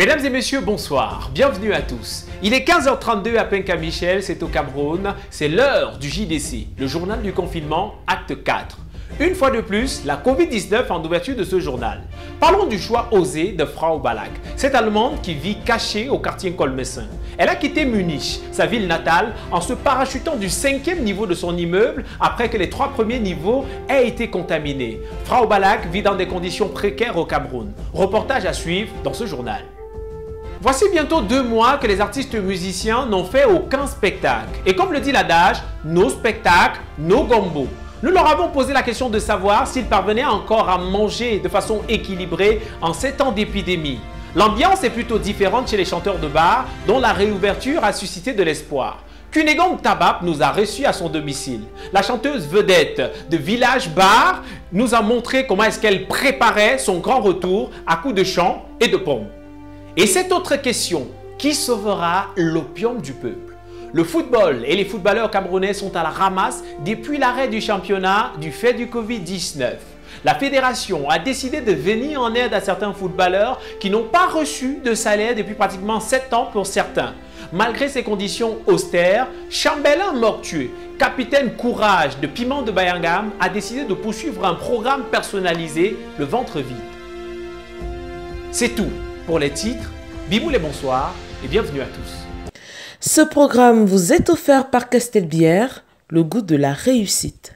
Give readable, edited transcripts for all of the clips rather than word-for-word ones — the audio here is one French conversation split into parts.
Mesdames et messieurs, bonsoir, bienvenue à tous. Il est 15h32 à Penka-Michel, c'est au Cameroun, c'est l'heure du JDC, le journal du confinement, acte 4. Une fois de plus, la Covid-19 en ouverture de ce journal. Parlons du choix osé de Frau Balak, cette Allemande qui vit cachée au quartier Colmessin. Elle a quitté Munich, sa ville natale, en se parachutant du 5e niveau de son immeuble après que les 3 premiers niveaux aient été contaminés. Frau Balak vit dans des conditions précaires au Cameroun. Reportage à suivre dans ce journal. Voici bientôt 2 mois que les artistes musiciens n'ont fait aucun spectacle. Et comme le dit l'adage, nos spectacles, nos gombos. Nous leur avons posé la question de savoir s'ils parvenaient encore à manger de façon équilibrée en ces temps d'épidémie. L'ambiance est plutôt différente chez les chanteurs de bar, dont la réouverture a suscité de l'espoir. Cunégonde Tabap nous a reçus à son domicile. La chanteuse vedette de Village Bar nous a montré comment est-ce qu'elle préparait son grand retour à coups de chant et de pommes. Et cette autre question, qui sauvera l'opium du peuple? Le football et les footballeurs camerounais sont à la ramasse depuis l'arrêt du championnat du fait du Covid-19. La fédération a décidé de venir en aide à certains footballeurs qui n'ont pas reçu de salaire depuis pratiquement 7 ans pour certains. Malgré ces conditions austères, Chambellan Moctueux, capitaine courage de Piment de Bayangam, a décidé de poursuivre un programme personnalisé, le ventre vide. C'est tout pour les titres. Bimoul et bonsoir et bienvenue à tous. Ce programme vous est offert par Castelbière, le goût de la réussite.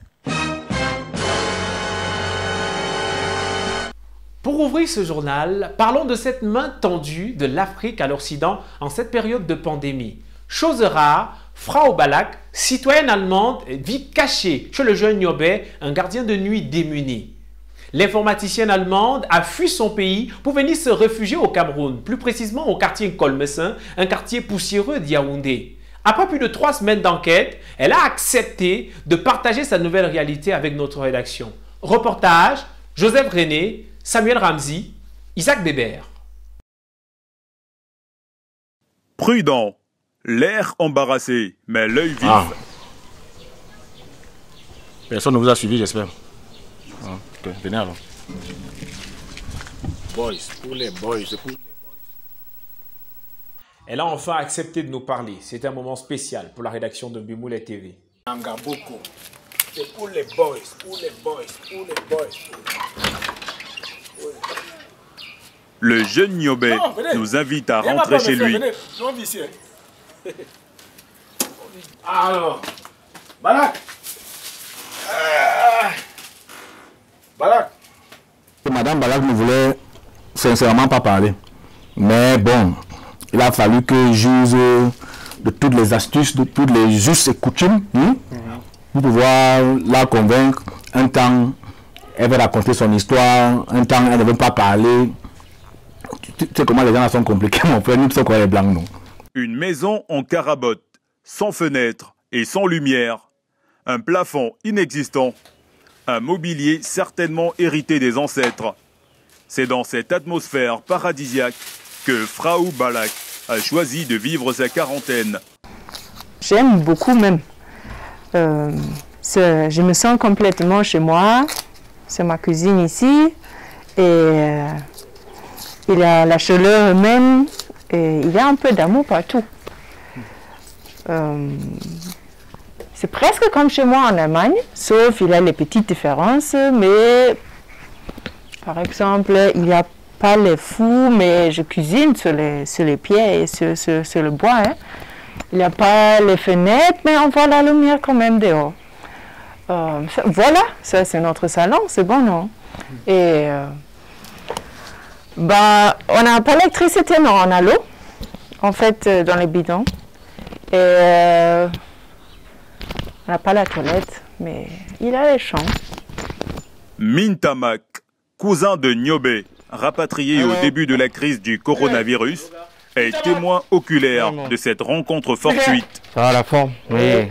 Pour ouvrir ce journal, parlons de cette main tendue de l'Afrique à l'Occident en cette période de pandémie. Chose rare, Frau Balak, citoyenne allemande, vit cachée chez le jeune Niobé, un gardien de nuit démuni. L'informaticienne allemande a fui son pays pour venir se réfugier au Cameroun, plus précisément au quartier Colmessin, un quartier poussiéreux de Yaoundé. Après plus de 3 semaines d'enquête, elle a accepté de partager sa nouvelle réalité avec notre rédaction. Reportage, Joseph René, Samuel Ramzi, Isaac Bébert. Prudent, l'air embarrassé, mais l'œil vif. Ah. Personne ne vous a suivi, j'espère. Ok, venez alors. Boys, pour les boys, c'est pour... Elle a enfin accepté de nous parler. C'est un moment spécial pour la rédaction de Bimoul TV. Angaboko, c'est pour les boys, pour les boys, pour les boys. Le jeune Niobé nous invite à rentrer chez lui. Venez, non, ici. Alors, Balak. Balak. Madame Balak ne voulait sincèrement pas parler. Mais bon, il a fallu que j'use de toutes les astuces, de toutes les justes et coutumes pour pouvoir la convaincre. Un temps, elle veut raconter son histoire. Un temps, elle ne veut pas parler. Tu sais comment les gens sont compliqués, mon frère. Nous sommes quoi les blancs, non? Une maison en carabote, sans fenêtre et sans lumière. Un plafond inexistant. Un mobilier certainement hérité des ancêtres. C'est dans cette atmosphère paradisiaque que Frau Balak a choisi de vivre sa quarantaine. J'aime beaucoup même. Je me sens complètement chez moi. C'est ma cuisine ici. Et il y a la chaleur humaine. Et il y a un peu d'amour partout. C'est presque comme chez moi en Allemagne, sauf il y a les petites différences, mais par exemple, il n'y a pas les fours, mais je cuisine sur les pieds et sur le bois. Hein. Il n'y a pas les fenêtres, mais on voit la lumière quand même dehors. Voilà, ça c'est notre salon, c'est bon, non? Et on n'a pas l'électricité, non, on a l'eau, en fait, dans les bidons. Et on n'a pas la toilette, mais il a les champs. Mintamak, cousin de Niobé, rapatrié au début de la crise du coronavirus, est témoin oculaire de cette rencontre fortuite. Ça va la forme? Oui.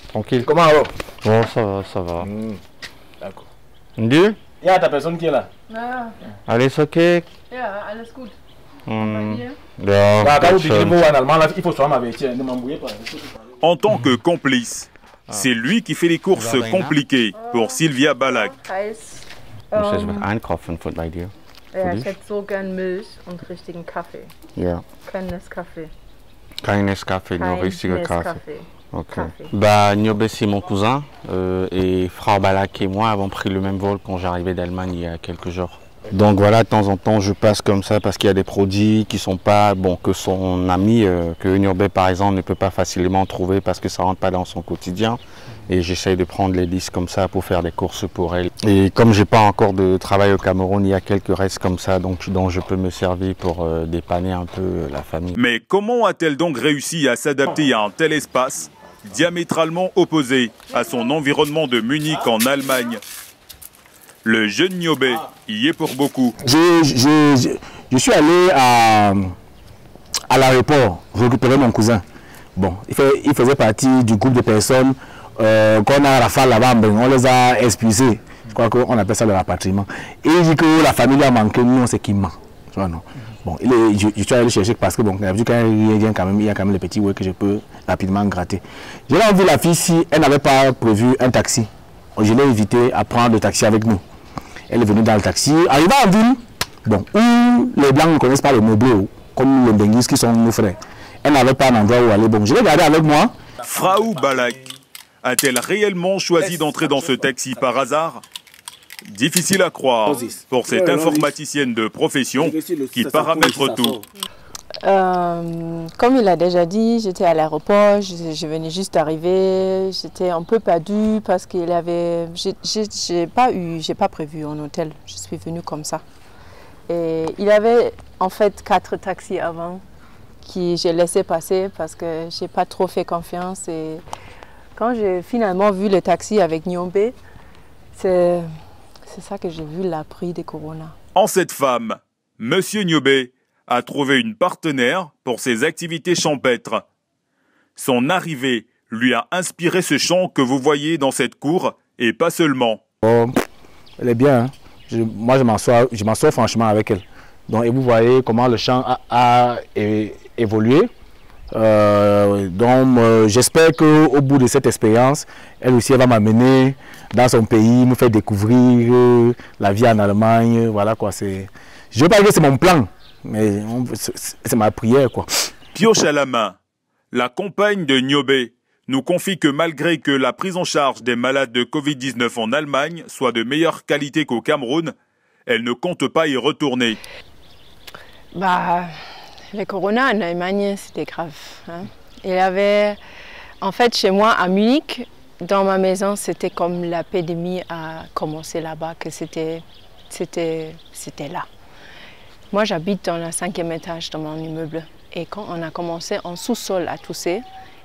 Tranquille. Comment alors? Bon, ça va, ça va. D'accord. Ndieu? Il y a ta personne qui est là. Alles okay? Ja, alles gut. Ja, Quand vous gut dites le schon. mot en allemand, là, il faut souvent m'avertir, ne m'embrouillez pas. En tant que complice, c'est lui qui fait les courses compliquées pour Sylvia Balak. Heiß. Muss jetzt was einkaufen von bei dir. Er hätte so gern Milch und richtigen Kaffee. Ja. Kein Nescafé. Kein Nescafé, nur richtiger Kaffee. Nescafé. Ok. Café. Bah, Niobe, c'est mon cousin. Et Frère Balak et moi avons pris le même vol quand j'arrivais d'Allemagne il y a quelques jours. Donc voilà, de temps en temps, je passe comme ça parce qu'il y a des produits qui sont pas, bon, que son ami, que Niobe par exemple, ne peut pas facilement trouver parce que ça rentre pas dans son quotidien. Et j'essaye de prendre les listes comme ça pour faire des courses pour elle. Et comme j'ai pas encore de travail au Cameroun, il y a quelques restes comme ça dont je peux me servir pour dépanner un peu la famille. Mais comment a-t-elle donc réussi à s'adapter à un tel espace, diamétralement opposé à son environnement de Munich en Allemagne? Le jeune Niobe y est pour beaucoup. Je suis allé à l'aéroport récupérer mon cousin. Bon, il faisait partie du groupe de personnes qu'on a rafale là-bas, on les a expulsés. Je crois qu'on appelle ça le rapatriement. Et il dit que la famille a manqué, nous on sait qui ment. Tu vois, non? Bon, je suis allé chercher parce que bon, vu qu'il y a quand même le petit ouais que je peux rapidement gratter. J'ai vu la fille si elle n'avait pas prévu un taxi. Je l'ai invité à prendre le taxi avec nous. Elle est venue dans le taxi, arrivée en ville, bon, où les blancs ne connaissent pas le meublé, comme les Benguis qui sont nos frères. Elle n'avait pas un endroit où aller. Bon, je l'ai gardé avec moi. Frau Balak a-t-elle réellement choisi d'entrer dans ce taxi par hasard? Difficile à croire pour cette informaticienne de profession qui paramètre tout. Comme il a déjà dit, j'étais à l'aéroport, je venais juste d'arriver, j'étais un peu perdue parce qu'il avait, j'ai pas prévu un hôtel, je suis venue comme ça. Et il avait en fait 4 taxis avant qui j'ai laissé passer parce que j'ai pas trop fait confiance. Et quand j'ai finalement vu le taxi avec Niobe, c'est ça que j'ai vu la prix des Corona. En cette femme, Monsieur Niobe a trouvé une partenaire pour ses activités champêtres. Son arrivée lui a inspiré ce chant que vous voyez dans cette cour, et pas seulement. Oh, elle est bien, hein. Moi je m'en sors franchement avec elle. Donc, et vous voyez comment le chant a évolué. J'espère qu'au bout de cette expérience, elle aussi elle va m'amener dans son pays, me faire découvrir la vie en Allemagne. Voilà quoi, je ne veux pas dire que c'est mon plan, mais c'est ma prière quoi. Pioche à la main, la compagne de Niobe nous confie que malgré que la prise en charge des malades de Covid-19 en Allemagne soit de meilleure qualité qu'au Cameroun, elle ne compte pas y retourner. Bah, le corona en Allemagne, c'était grave. Hein. Il y avait, en fait, chez moi à Munich, dans ma maison, c'était comme l'épidémie a commencé là-bas, que c'était là. Moi, j'habite dans le 5e étage de mon immeuble. Et quand on a commencé en sous-sol à tousser,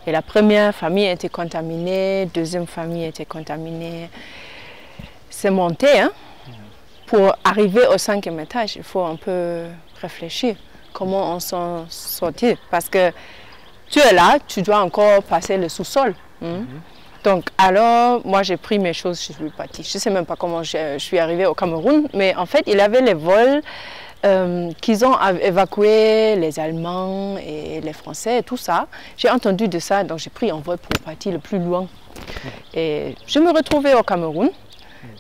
et la première famille était contaminée, deuxième famille était contaminée, c'est monté, hein. Pour arriver au 5e étage, il faut un peu réfléchir comment on s'en sortit. Parce que tu es là, tu dois encore passer le sous-sol. Donc, alors, moi, j'ai pris mes choses, je suis partie. Je ne sais même pas comment je suis arrivée au Cameroun, mais en fait, il y avait les vols qu'ils ont évacué, les Allemands et les Français et tout ça. J'ai entendu de ça, donc j'ai pris un vol pour partir le plus loin. Et je me retrouvais au Cameroun.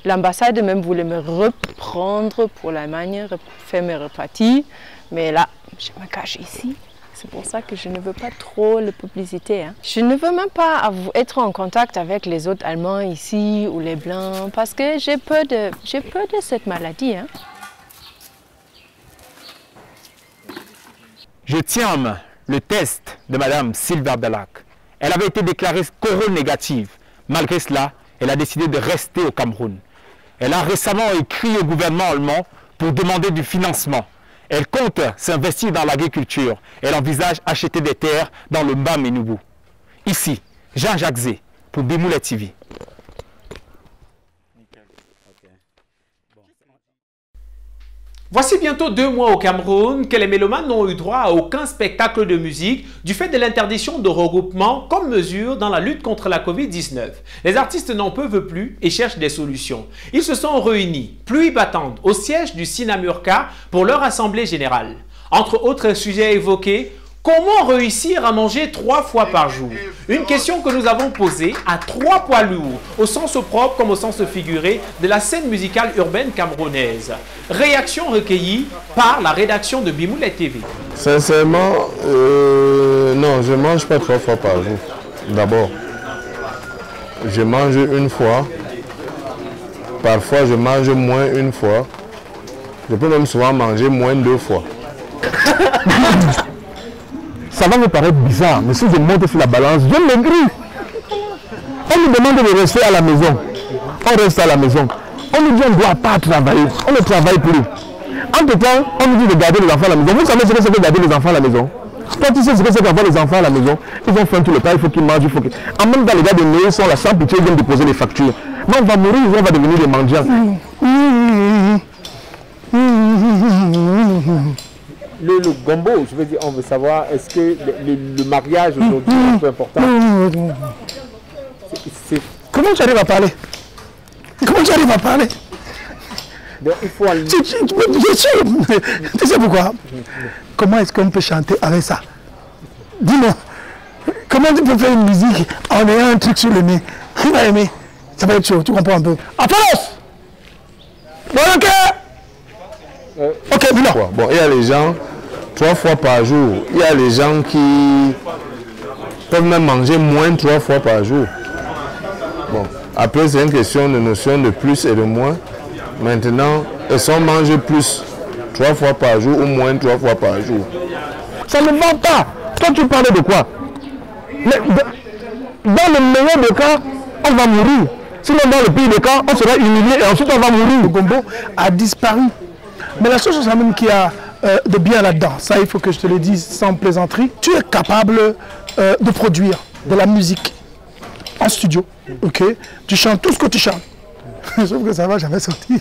L'ambassade même voulait me reprendre pour l'Allemagne, faire mes reparties. Mais là, je me cache ici. C'est pour ça que je ne veux pas trop de publicité. Hein. Je ne veux même pas être en contact avec les autres Allemands ici ou les Blancs parce que j'ai peur de cette maladie. Hein. Je tiens en main le test de Madame Sylvia Balak. Elle avait été déclarée corona négative. Malgré cela, elle a décidé de rester au Cameroun. Elle a récemment écrit au gouvernement allemand pour demander du financement. Elle compte s'investir dans l'agriculture. Elle envisage acheter des terres dans le Mba-Ménoubou. Ici, Jean-Jacques Zé pour Bimoula TV. Voici bientôt 2 mois au Cameroun que les mélomanes n'ont eu droit à aucun spectacle de musique du fait de l'interdiction de regroupement comme mesure dans la lutte contre la Covid-19. Les artistes n'en peuvent plus et cherchent des solutions. Ils se sont réunis, pluie battante, au siège du Sinamurka pour leur assemblée générale. Entre autres sujets évoqués, Comment réussir à manger 3 fois par jour? Une question que nous avons posée à 3 poids lourds, au sens propre comme au sens figuré, de la scène musicale urbaine camerounaise. Réaction recueillie par la rédaction de Bimoulé TV. Sincèrement, non, je ne mange pas 3 fois par jour. D'abord, je mange une fois. Parfois, je mange moins une fois. Je peux même souvent manger moins 2 fois. Ça va me paraître bizarre, mais si je monte sur la balance, je maigris. On nous demande de rester à la maison. On reste à la maison. On nous dit qu'on ne doit pas travailler. On ne travaille plus. Entre-temps, on nous dit de garder les enfants à la maison. Vous savez ce que c'est que garder les enfants à la maison? Toi, tu sais ce que c'est qu'avoir les enfants à la maison. Ils ont faim tout le temps, il faut qu'ils mangent, il faut qu'ils... En même temps, les gars de Néo sont là, sans pitié, ils viennent déposer les factures. Mais on va mourir, on va devenir des mendiants. Le gombo, je veux dire, on veut savoir, est-ce que le mariage aujourd'hui est un peu important? Comment tu arrives à parler? Comment tu arrives à parler? Donc, il faut aller... Tu sais pourquoi? Comment est-ce qu'on peut chanter avec ça? Dis-moi, comment tu peux faire une musique en ayant un truc sur le nez? Qui va aimer? Ça va être chaud, tu comprends un peu? Apollos! Bon, ok! Ok, Bilo. Bon, il y a les gens, 3 fois par jour. Il y a les gens qui peuvent même manger moins 3 fois par jour. Bon, après, c'est une question de notion de plus et de moins. Maintenant, est-ce qu'on mange plus 3 fois par jour ou moins 3 fois par jour? Ça ne va pas. Toi, tu parlais de quoi? Mais dans le meilleur des cas, on va mourir. Sinon, dans le pire des cas, on sera humilié et ensuite on va mourir. Le gombo a disparu. Mais la chose même qui a de bien là-dedans, ça il faut que je te le dise sans plaisanterie, tu es capable de produire de la musique en studio, ok? Tu chantes tout ce que tu chantes. Sauf que ça va jamais sortir.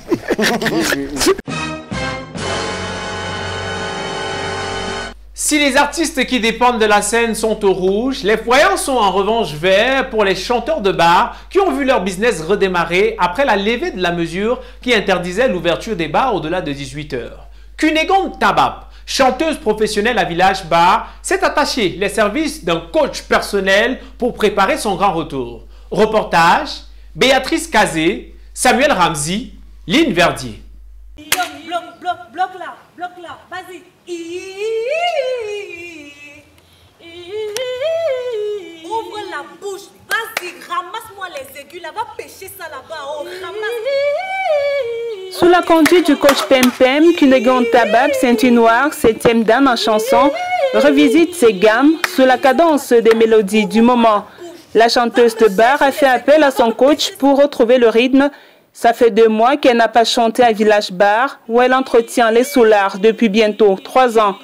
Si les artistes qui dépendent de la scène sont au rouge, les voyants sont en revanche verts pour les chanteurs de bar qui ont vu leur business redémarrer après la levée de la mesure qui interdisait l'ouverture des bars au-delà de 18 h. Cunégonde Tabab, chanteuse professionnelle à Village Bar, s'est attachée les services d'un coach personnel pour préparer son grand retour. Reportage, Béatrice Kazé, Samuel Ramzi, Lynn Verdier. Bloc là, vas-y. Ouvre la bouche, vas-y, ramasse-moi les aigus là, va pêcher ça là-bas, oh, ramasse. Sous la conduite du coach Pem Pem, Cunégonde Tabab, ceinture noire, 7e dame en chanson, revisite ses gammes sous la cadence des mélodies du moment. La chanteuse de bar a fait appel à son coach pour retrouver le rythme. Ça fait 2 mois qu'elle n'a pas chanté à Village Bar, où elle entretient les soulards depuis bientôt 3 ans.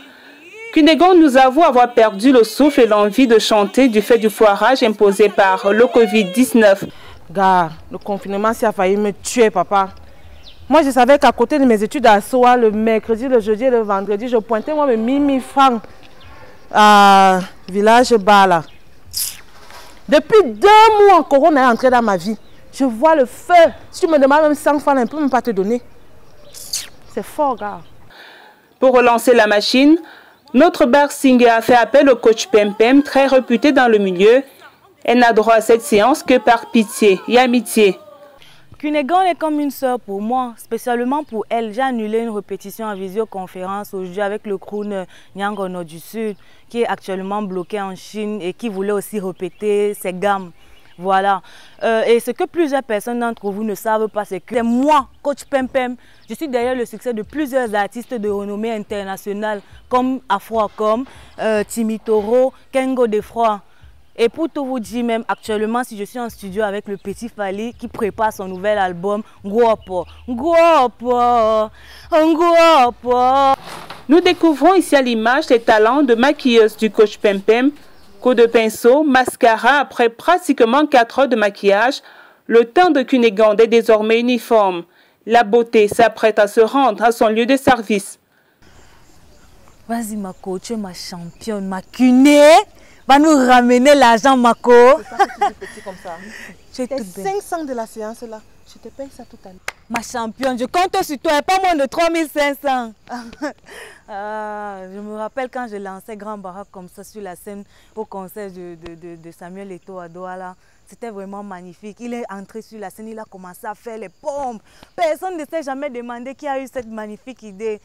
Cunégonde nous avoue avoir perdu le souffle et l'envie de chanter du fait du foirage imposé par le Covid-19. Gars, le confinement, ça a failli me tuer, papa. Moi, je savais qu'à côté de mes études à SOA, le mercredi, le jeudi et le vendredi, je pointais moi mes 1000 francs à Village Bar là. Depuis 2 mois, Corona est entré dans ma vie. Je vois le feu. Si tu me demandes même 100 francs, je ne peux même pas te donner. C'est fort, gars. Pour relancer la machine, notre bar singer a fait appel au coach Pem Pem, très réputé dans le milieu. Elle n'a droit à cette séance que par pitié et amitié. Cunégonde est comme une sœur pour moi, spécialement pour elle. J'ai annulé une répétition en visioconférence aujourd'hui avec le crooner Nyango Nord du Sud, qui est actuellement bloqué en Chine et qui voulait aussi répéter ses gammes. Voilà. Et ce que plusieurs personnes d'entre vous ne savent pas, c'est que moi, coach Pem Pem, je suis derrière le succès de plusieurs artistes de renommée internationale, comme Afroacom, Timmy Toro, Kengo Defroy. Et pour tout vous dire, même actuellement, si je suis en studio avec le petit Fali qui prépare son nouvel album, Nguopo. Nous découvrons ici à l'image les talents de maquilleuse du coach Pem Pem. Coup de pinceau, mascara, après pratiquement 4 heures de maquillage, le teint de Cunégonde est désormais uniforme. La beauté s'apprête à se rendre à son lieu de service. Vas-y, Mako, tu es ma championne, ma Cuné. Va nous ramener l'argent, Mako. C'est ça que tu dis petit comme ça. Tu tu es toute belle. 500 de la séance là, je te paye ça tout à l'heure. Ma championne, je compte sur toi et pas moins de 3500. Je me rappelle quand je lançais Grand Barak comme ça sur la scène au concert de Samuel Eto'o à Douala. C'était vraiment magnifique. Il est entré sur la scène, il a commencé à faire les pompes. Personne ne s'est jamais demandé qui a eu cette magnifique idée.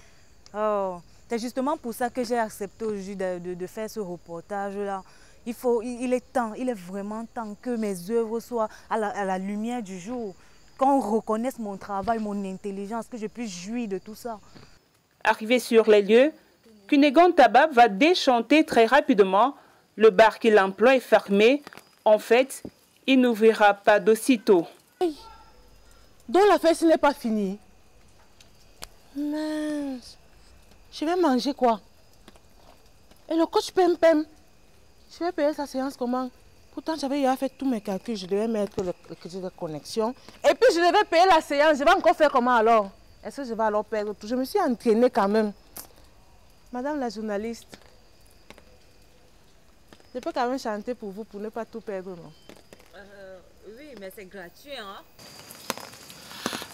Oh, c'est justement pour ça que j'ai accepté aujourd'hui de faire ce reportage-là. Il est temps, il est vraiment temps que mes œuvres soient à la lumière du jour. Qu'on reconnaisse mon travail, mon intelligence, que je puisse jouir de tout ça. Arrivé sur les lieux, Cunégonde Tabab va déchanter très rapidement. Le bar qu'il emploie est fermé. En fait, il n'ouvrira pas d'aussitôt. Hey. Donc la fête n'est pas finie. Mince. Je vais manger quoi? Et le coach Pem Pem, je vais payer sa séance comment? Pourtant, j'avais déjà fait tous mes calculs. Je devais mettre le crédit de connexion. Et puis, je devais payer la séance. Je vais encore faire comment alors? Est-ce que je vais alors perdre tout? Je me suis entraînée quand même. Madame la journaliste, je peux quand même chanter pour vous pour ne pas tout perdre, non? Oui, mais c'est gratuit, hein?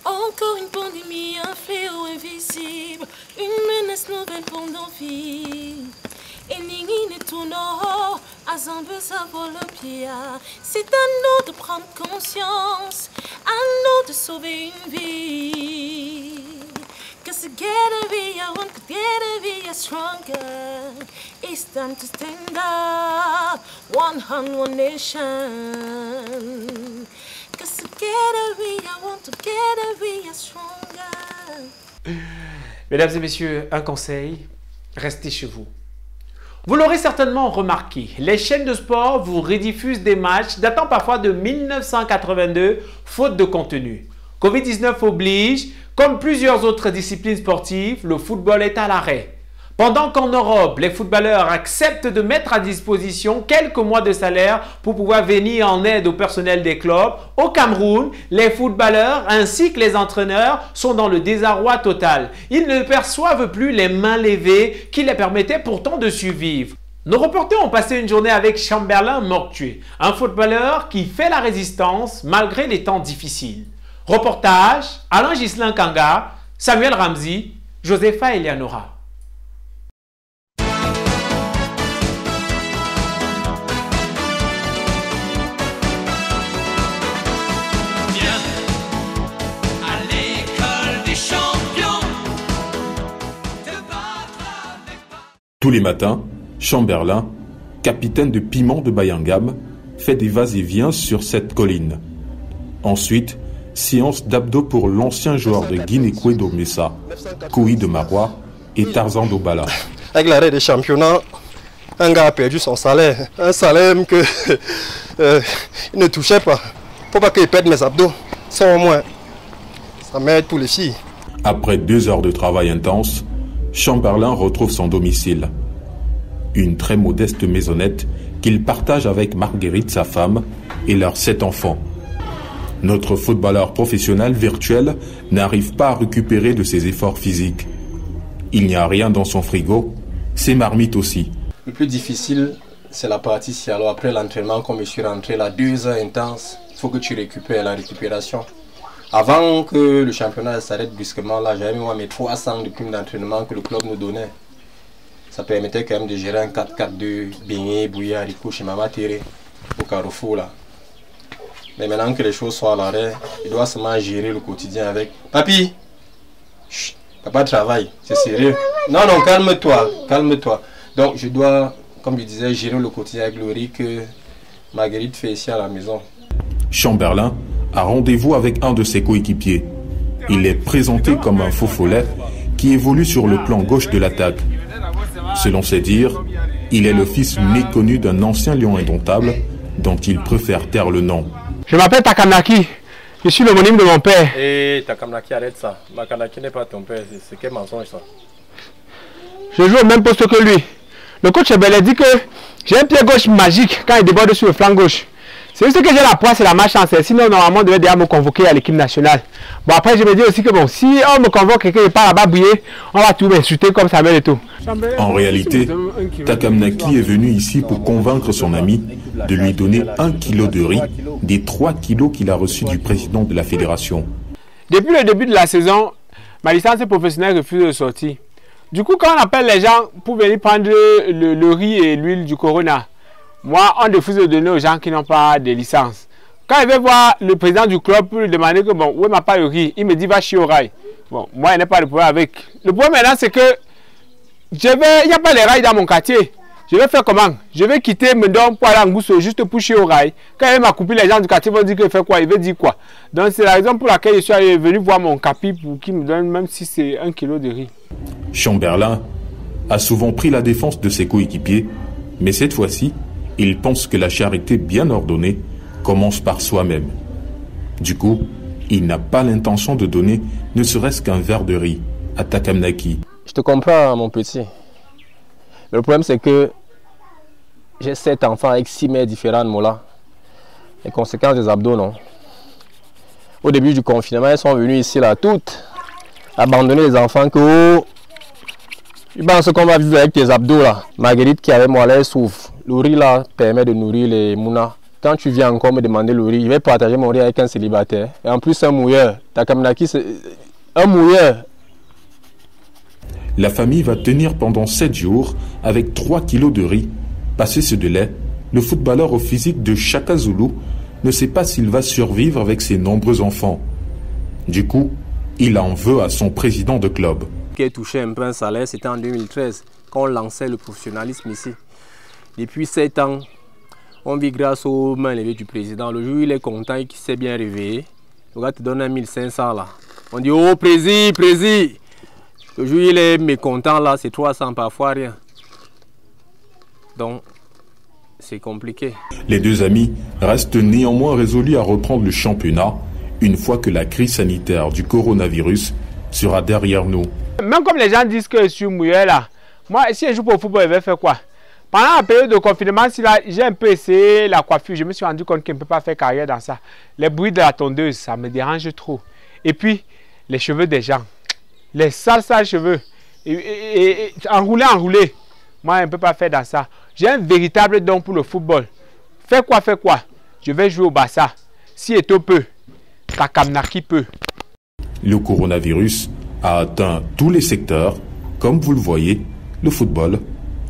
Encore une pandémie, un fléau invisible, une menace nouvelle pour nos vies. Et Nini tourne à Zambé, ça vole le pied. C'est à nous de prendre conscience, à nous de sauver une vie. Cause together we are one, together we are stronger. It's time to stand up, one hand, one nation. Cause together we are one, together we are stronger. Mesdames et messieurs, un conseil, restez chez vous. Vous l'aurez certainement remarqué, les chaînes de sport vous rediffusent des matchs datant parfois de 1982, faute de contenu. Covid-19 oblige, comme plusieurs autres disciplines sportives, le football est à l'arrêt. Pendant qu'en Europe, les footballeurs acceptent de mettre à disposition quelques mois de salaire pour pouvoir venir en aide au personnel des clubs, au Cameroun, les footballeurs ainsi que les entraîneurs sont dans le désarroi total. Ils ne perçoivent plus les mains levées qui les permettaient pourtant de survivre. Nos reporters ont passé une journée avec Chamberlain Moktué, un footballeur qui fait la résistance malgré les temps difficiles. Reportage, Alain Ghislain Kanga, Samuel Ramzi, Josepha Eleanora. Tous les matins, Chamberlain, capitaine de Piment de Bayangam, fait des va-et-vient sur cette colline. Ensuite, séance d'abdos pour l'ancien joueur de Guinée-Koué d'Omessa, Koui de Marois et Tarzan d'Obala. Avec l'arrêt des championnats, un gars a perdu son salaire. Un salaire que il ne touchait pas. Faut pas qu'il perde mes abdos. Ça au moins, ça m'aide pour les filles. Après 2 heures de travail intense, Chamberlain retrouve son domicile. Une très modeste maisonnette qu'il partage avec Marguerite, sa femme, et leurs 7 enfants. Notre footballeur professionnel virtuel n'arrive pas à récupérer de ses efforts physiques. Il n'y a rien dans son frigo, ses marmites aussi. Le plus difficile, c'est la partie ici. Alors après l'entraînement, comme je suis rentré là, 2 heures intenses, il faut que tu récupères la récupération. Avant que le championnat s'arrête brusquement, là, j'avais mis mes 300 de primes d'entraînement que le club nous donnait. Ça permettait quand même de gérer un 4-4-2, beignets, bouillis, haricots chez Mama Terre, au Carrefour là. Mais maintenant que les choses sont à l'arrêt, il doit seulement gérer le quotidien avec. Papi, chut, papa travaille, c'est sérieux. Non, non, calme-toi, calme-toi. Donc je dois, comme je disais, gérer le quotidien avec le riz que Marguerite fait ici à la maison. Chamberlain a rendez-vous avec un de ses coéquipiers. Il est présenté comme un faux follet qui évolue sur le plan gauche de l'attaque. Selon ses dires, il est le fils méconnu d'un ancien lion indomptable dont il préfère taire le nom. Je m'appelle Takamnaki, je suis l'homonyme de mon père. Hé, Takamnaki, arrête ça. Takamnaki n'est pas ton père, c'est quel mensonge ça? Je joue au même poste que lui. Le coach Ebele dit que j'ai un pied gauche magique quand il déborde sur le flanc gauche. C'est juste que j'ai la poisse et la malchance. Sinon, normalement, on devait déjà me convoquer à l'équipe nationale. Bon, après, je me dis aussi que bon, si on me convoque et que je pars là-bas bouiller, on va tout m'insulter comme ça et tout. En réalité, Takamnaki est venu ici pour convaincre son ami de lui donner 1 kilo de riz des 3 kilos qu'il a reçus du président de la fédération. Depuis le début de la saison, ma licence professionnelle refuse de sortir. Du coup, quand on appelle les gens pour venir prendre le riz et l'huile du Corona, moi, on refuse de donner aux gens qui n'ont pas de licence. Quand je vais voir le président du club pour lui demander que, bon, où est ma part de riz, il me dit, va chier au rail. Bon, moi, il n'y a pas de problème avec. Le problème maintenant, c'est que il n'y a pas de rails dans mon quartier. Je vais faire comment? Je vais quitter Mendon pour aller en Gousso juste pour chier au rail. Quand il m'a coupé, les gens du quartier vont dire qu'il fait quoi? Il veut dire quoi? Donc, c'est la raison pour laquelle je suis venu voir mon capi pour qu'il me donne, même si c'est 1 kilo de riz. Chamberlain a souvent pris la défense de ses coéquipiers, mais cette fois-ci, il pense que la charité bien ordonnée commence par soi-même. Du coup, il n'a pas l'intention de donner ne serait-ce qu'un verre de riz à Takamnaki. Je te comprends, mon petit. Mais le problème, c'est que j'ai 7 enfants avec 6 mères différentes, Mola. Les conséquences des abdos, non. Au début du confinement, elles sont venues ici, là, toutes, abandonner les enfants que, oh, je pense qu'on va vivre avec tes abdos, là. Marguerite qui avait moi, là, elle souffre. Le riz, là, permet de nourrir les mounas. Quand tu viens encore me demander le riz, je vais partager mon riz avec un célibataire. Et en plus, un mouilleur. Takamnaki, c'est un mouilleur. La famille va tenir pendant 7 jours avec 3 kilos de riz. Passé ce délai, le footballeur au physique de Chaka Zulu ne sait pas s'il va survivre avec ses nombreux enfants. Du coup, il en veut à son président de club. Qui a touché un peu un salaire, c'était en 2013, quand on lançait le professionnalisme ici. Depuis 7 ans, on vit grâce aux mains levées du président. Le jour où il est content et qu'il s'est bien réveillé, le gars te donne 1500 là. On dit, oh, président. Le jour où il est mécontent là, c'est 300, parfois rien. Donc, c'est compliqué. Les deux amis restent néanmoins résolus à reprendre le championnat une fois que la crise sanitaire du coronavirus sera derrière nous. Même comme les gens disent que je suis mouillé là, moi, si je joue pour le football, je vais faire quoi? Pendant la période de confinement, si j'ai un peu essayé la coiffure, je me suis rendu compte qu'il ne peut pas faire carrière dans ça. Les bruits de la tondeuse, ça me dérange trop. Et puis, les cheveux des gens, les sales cheveux, enroulés. Moi, je ne peux pas faire dans ça. J'ai un véritable don pour le football. Fais quoi? Je vais jouer au Barça. Si Eto'o peut, Takamnaki peut. Le coronavirus a atteint tous les secteurs. Comme vous le voyez, le football,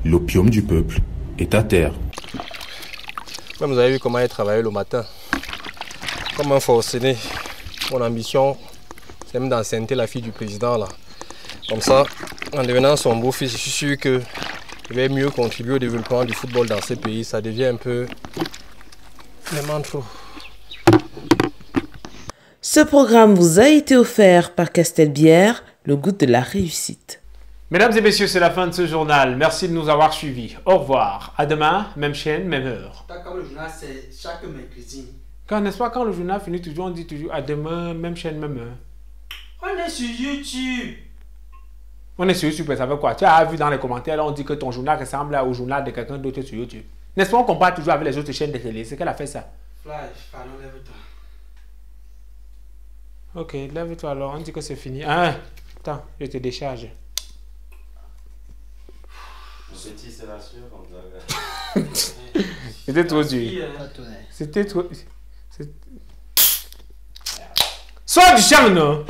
l'opium du peuple, est à terre. Vous avez vu comment il travaillait le matin. Comme un forcené. Mon ambition, c'est même d'enceinte la fille du président là. Comme ça, en devenant son beau-fils, je suis sûr que je vais mieux contribuer au développement du football dans ces pays. Ça devient un peu vraiment trop. Ce programme vous a été offert par Castelbière, le goût de la réussite. Mesdames et messieurs, c'est la fin de ce journal. Merci de nous avoir suivis. Au revoir. À demain, même chaîne, même heure. Quand le journal, c'est chaque mercredi. N'est-ce pas, quand le journal finit toujours, on dit toujours à demain, même chaîne, même heure. On est sur YouTube. On est sur YouTube, ça veut quoi? Tu as vu dans les commentaires, là, on dit que ton journal ressemble au journal de quelqu'un d'autre sur YouTube. N'est-ce pas, on compare toujours avec les autres chaînes de télé. C'est qu'elle a fait ça. Flash, pardon, lève-toi. Ok, lève-toi alors, on dit que c'est fini. Ah, attends, je te décharge. Petit, c'est la sueur. C'était trop dur. C'était trop... Sors du champ, non?